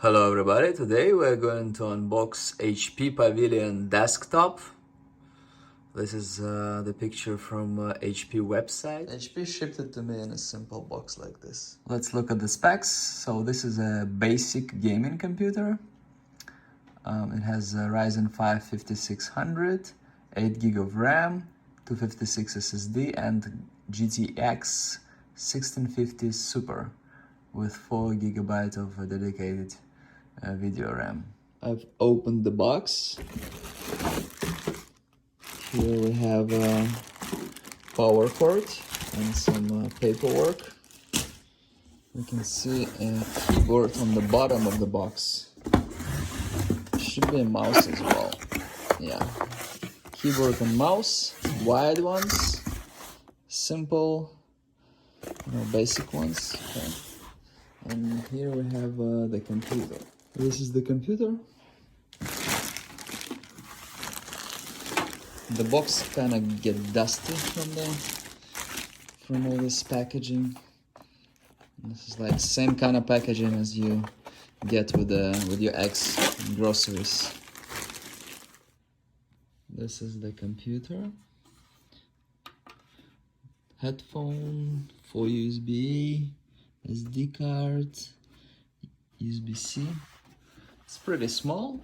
Hello everybody, today we're going to unbox HP Pavilion desktop. This is the picture from HP website. HP shipped it to me in a simple box like this. Let's look at the specs. So this is a basic gaming computer. It has a Ryzen 5 5600, 8 GB of RAM, 256 SSD and GTX 1650 Super with 4 GB of dedicated video RAM. I've opened the box. Here we have a power cord and some paperwork. You can see a keyboard on the bottom of the box. Should be a mouse as well. Yeah. Keyboard and mouse, wide ones, simple, basic ones. Okay. And here we have the computer. This is the computer. The box kind of get dusty from all this packaging. This is like same kind of packaging as you get with your ex groceries. This is the computer. Headphone, 4 USB, SD card, USB-C. It's pretty small.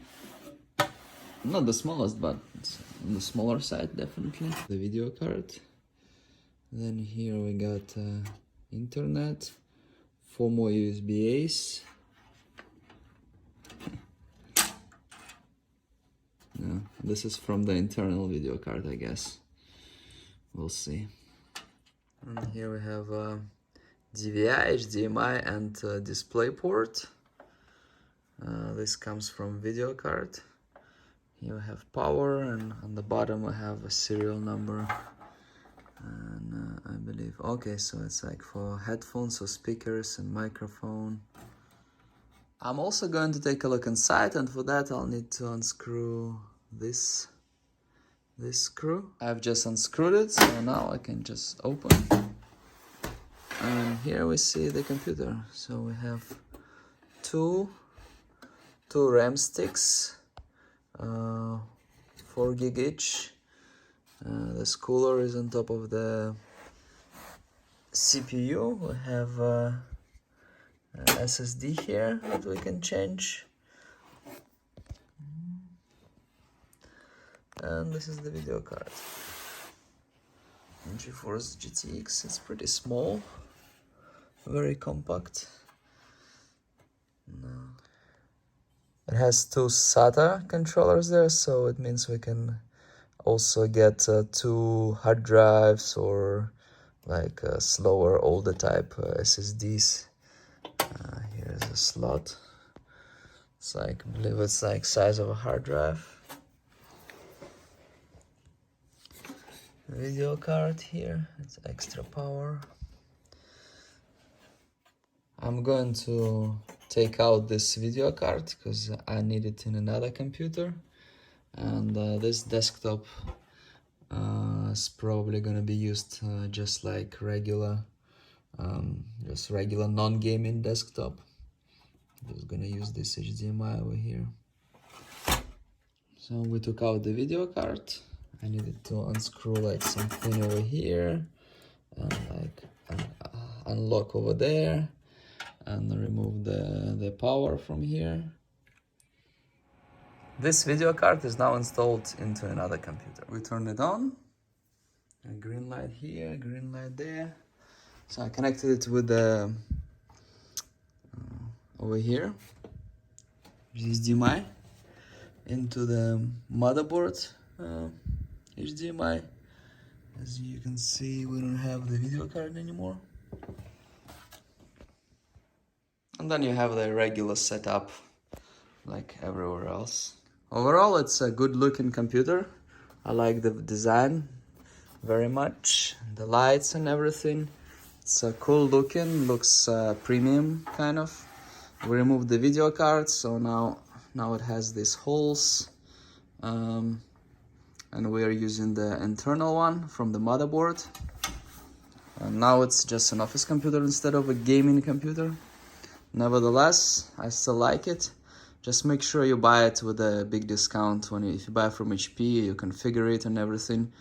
Not the smallest, but it's on the smaller side, definitely. The video card. Then here we got internet, 4 more USB-A's. No, this is from the internal video card, I guess. We'll see. And here we have DVI, HDMI, and DisplayPort. This comes from VideoCard. Here we have power, and on the bottom we have a serial number. And I believe, okay, so it's like for headphones or speakers and microphone. I'm also going to take a look inside, and for that I'll need to unscrew this screw. I've just unscrewed it, so now I can just open. And here we see the computer. So we have two RAM sticks, 4 gig each. This cooler is on top of the CPU. We have SSD here that we can change. And this is the video card. GeForce GTX. It's pretty small, very compact. No. It has 2 SATA controllers there, so it means we can also get 2 hard drives or like slower, older type SSDs. Here's a slot. It's like, I believe it's like size of a hard drive. Video card here, it's extra power. I'm going to take out this video card because I need it in another computer, and this desktop is probably gonna be used just like regular non-gaming desktop. I'm just gonna use this HDMI over here. So we took out the video card. I needed to unscrew like something over here, and like unlock over there, and remove the power from here. This video card is now installed into another computer. We turn it on. A green light here, green light there. So I connected it with the over here, HDMI, into the motherboard. HDMI. As you can see, we don't have the video card anymore. And then you have the regular setup like everywhere else. Overall, it's a good looking computer. I like the design very much. The lights and everything. It's cool looking, looks premium kind of. We removed the video card, so now it has these holes. And we are using the internal one from the motherboard. And now it's just an office computer instead of a gaming computer. Nevertheless, I still like it. Just make sure you buy it with a big discount. If you buy from HP, you configure it and everything.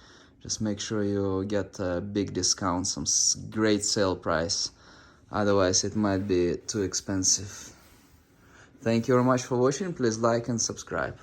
Just make sure you get a big discount, some great sale price. Otherwise, it might be too expensive. Thank you very much for watching. Please like and subscribe.